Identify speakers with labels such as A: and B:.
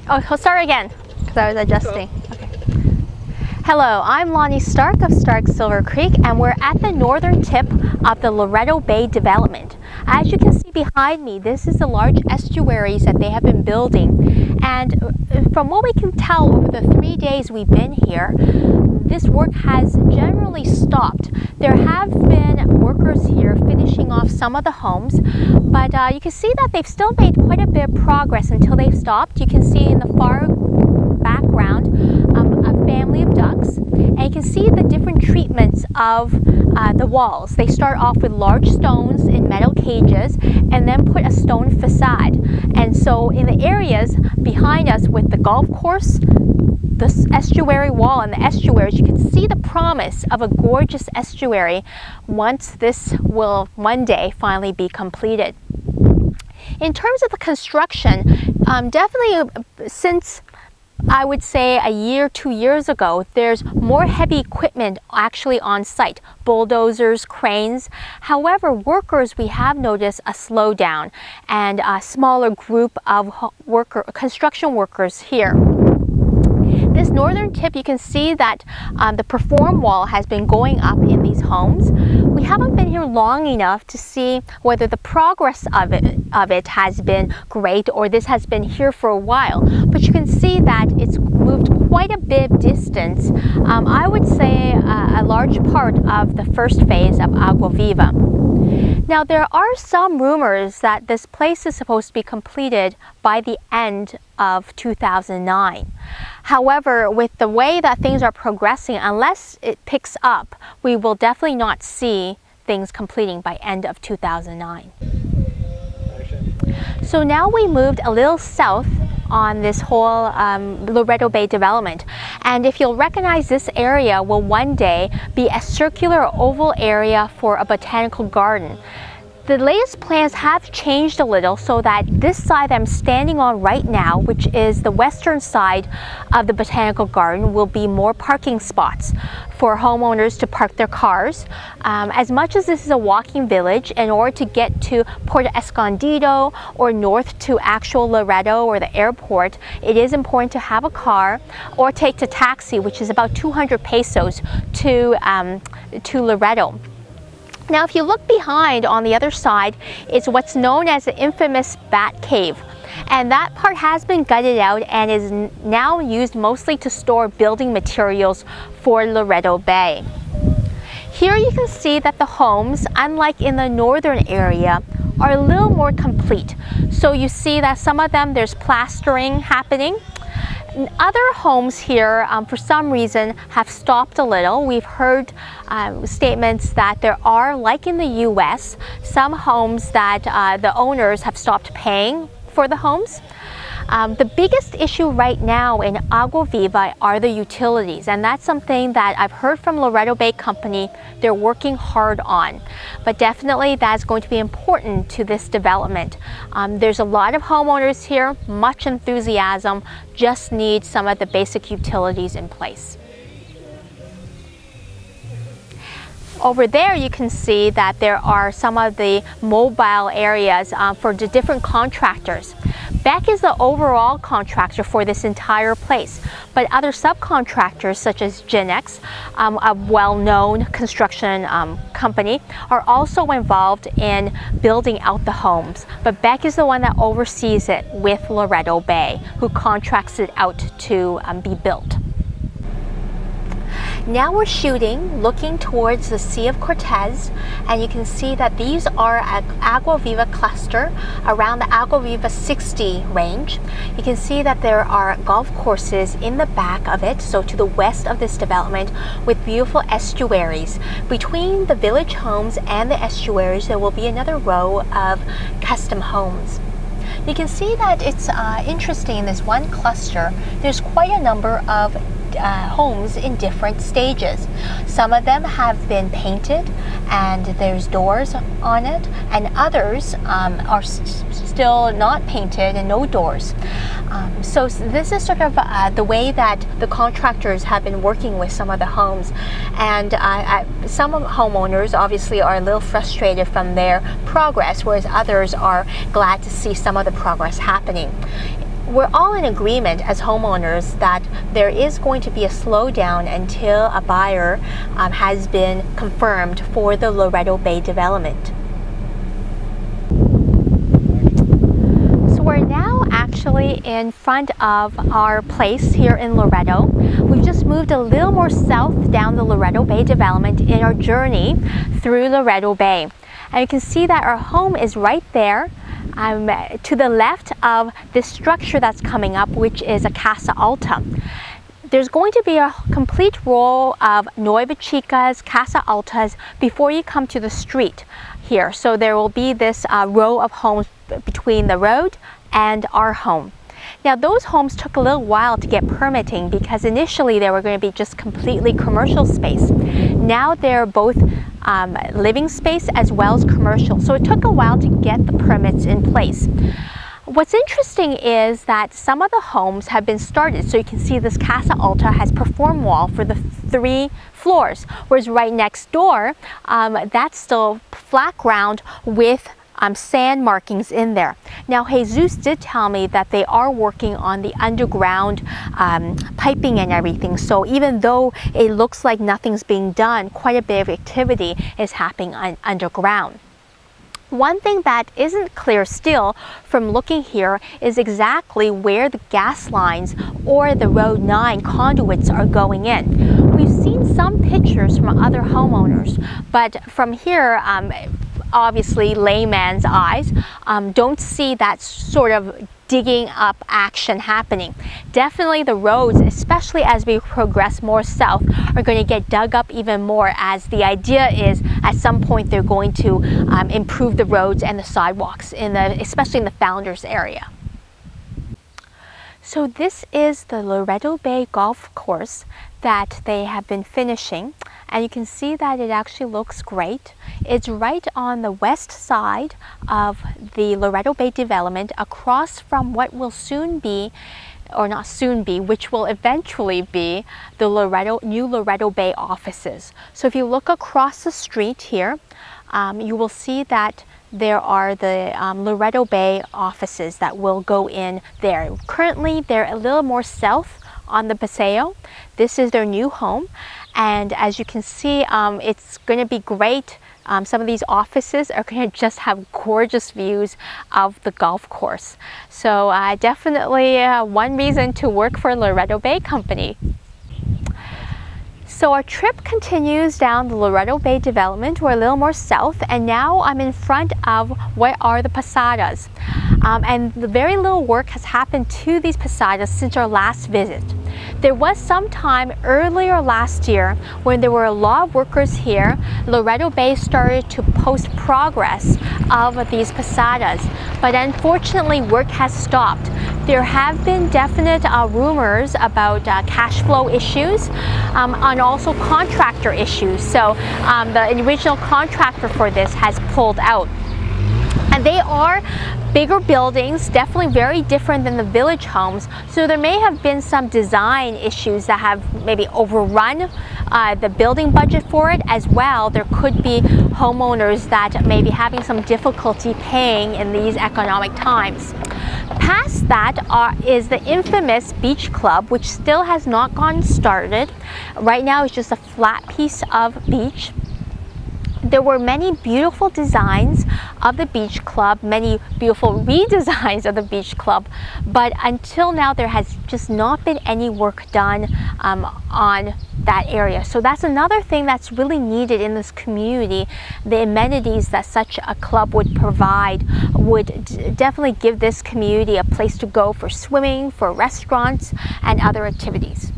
A: Oh, I'll start again because I was adjusting. Okay. Hello, I'm Lonnie Stark of Stark Silver Creek, and we're at the northern tip of the Loretto Bay development. As you can see behind me, this is the large estuaries that they have been building, and from what we can tell over the 3 days we've been here, this work has generally stopped. There have been workers here finishing off some of the homes, but you can see that they've still made quite a bit of progress until they've stopped. You can see in the far background a family of ducks, and you can see the different treatments of the walls. They start off with large stones in metal cages and then put a stone facade. And so in the areas behind us with the golf course, the estuary wall and the estuaries, you can see the promise of a gorgeous estuary once this will one day finally be completed. In terms of the construction, definitely since I would say a year, 2 years ago, there's more heavy equipment actually on site, bulldozers, cranes. However, workers, we have noticed a slowdown and a smaller group of construction workers here. This northern tip, you can see that the perform wall has been going up in these homes. We haven't been here long enough to see whether the progress of it has been great or this has been here for a while. But you can see that it's moved quite a bit distance. I would say a large part of the first phase of Agua Viva. Now there are some rumors that this place is supposed to be completed by the end of 2009. However, with the way that things are progressing, unless it picks up, we will definitely not see things completing by end of 2009. So now we moved a little south on this whole Loretto Bay development, and if you'll recognize, this area will one day be a circular or oval area for a botanical garden. The latest plans have changed a little so that this side that I'm standing on right now, which is the western side of the botanical garden, will be more parking spots for homeowners to park their cars. As much as this is a walking village, in order to get to Puerto Escondido or north to actual Loretto or the airport, it is important to have a car or take a taxi, which is about 200 pesos to Loretto. Now, if you look behind on the other side, it's what's known as the infamous Bat Cave. And that part has been gutted out and is now used mostly to store building materials for Loretto Bay. Here you can see that the homes, unlike in the northern area, are a little more complete. So you see that some of them, there's plastering happening. Other homes here, for some reason, have stopped a little. We've heard statements that there are, like in the US, some homes that the owners have stopped paying for the homes. The biggest issue right now in Agua Viva are the utilities, and that's something that I've heard from Loretto Bay Company they're working hard on. But definitely that's going to be important to this development. There's a lot of homeowners here, much enthusiasm, just need some of the basic utilities in place. Over there you can see that there are some of the mobile areas for the different contractors. Beck is the overall contractor for this entire place, but other subcontractors such as Genex, a well-known construction company, are also involved in building out the homes. But Beck is the one that oversees it with Loretto Bay, who contracts it out to be built. Now we're shooting, looking towards the Sea of Cortez, and you can see that these are an Agua Viva cluster around the Agua Viva 60 range. You can see that there are golf courses in the back of it, so to the west of this development, with beautiful estuaries. Between the village homes and the estuaries, there will be another row of custom homes. You can see that it's interesting in this one cluster, there's quite a number of homes in different stages. Some of them have been painted and there's doors on it, and others are still not painted and no doors. So this is sort of the way that the contractors have been working with some of the homes, and some homeowners obviously are a little frustrated from their progress, whereas others are glad to see some of the progress happening. we're all in agreement as homeowners that there is going to be a slowdown until a buyer has been confirmed for the Loretto Bay development. So we're now actually in front of our place here in Loretto. We've just moved a little more south down the Loretto Bay development in our journey through Loretto Bay. And you can see that our home is right there. To the left of this structure that's coming up, which is a Casa Alta. There's going to be a complete row of Nueva Chicas, Casa Altas before you come to the street here. So there will be this row of homes between the road and our home. Now those homes took a little while to get permitting because initially they were going to be just completely commercial space. Now they're both living space as well as commercial. So it took a while to get the permits in place. What's interesting is that some of the homes have been started. So you can see this Casa Alta has perform wall for the 3 floors, whereas right next door, that's still flat ground with sand markings in there. Now Jesus did tell me that they are working on the underground piping and everything, so even though it looks like nothing's being done, quite a bit of activity is happening underground. One thing that isn't clear still from looking here is exactly where the gas lines or the Road 9 conduits are going in. We've seen some pictures from other homeowners, but from here, obviously layman's eyes don't see that sort of digging up action happening. Definitely the roads, especially as we progress more south, are going to get dug up even more, as the idea is at some point they're going to improve the roads and the sidewalks, especially in the Founders area. So this is the Loretto Bay golf course that they have been finishing, and you can see that it actually looks great. It's right on the west side of the Loretto Bay development, across from what will soon be, or not soon be, which will eventually be the new Loretto Bay offices. So if you look across the street here, you will see that there are the Loretto Bay offices that will go in there. Currently, they're a little more south on the Paseo. This is their new home, and as you can see, it's going to be great. Some of these offices are going to just have gorgeous views of the golf course. So definitely one reason to work for Loretto Bay Company. So our trip continues down the Loretto Bay development. We're a little more south, and now I'm in front of what are the posadas. And very little work has happened to these posadas since our last visit. There was some time earlier last year when there were a lot of workers here. Loretto Bay started to post progress of these posadas, but unfortunately work has stopped. There have been definite rumors about cash flow issues and also contractor issues. So the original contractor for this has pulled out. And they are bigger buildings, definitely very different than the village homes. So there may have been some design issues that have maybe overrun the building budget for it as well. There could be homeowners that may be having some difficulty paying in these economic times. Past that is the infamous beach club, which still has not gotten started. Right now it's just a flat piece of beach. There were many beautiful designs of the beach club, many beautiful redesigns of the beach club, but until now there has just not been any work done on that area. So that's another thing that's really needed in this community. The amenities that such a club would provide would definitely give this community a place to go for swimming, for restaurants, and other activities.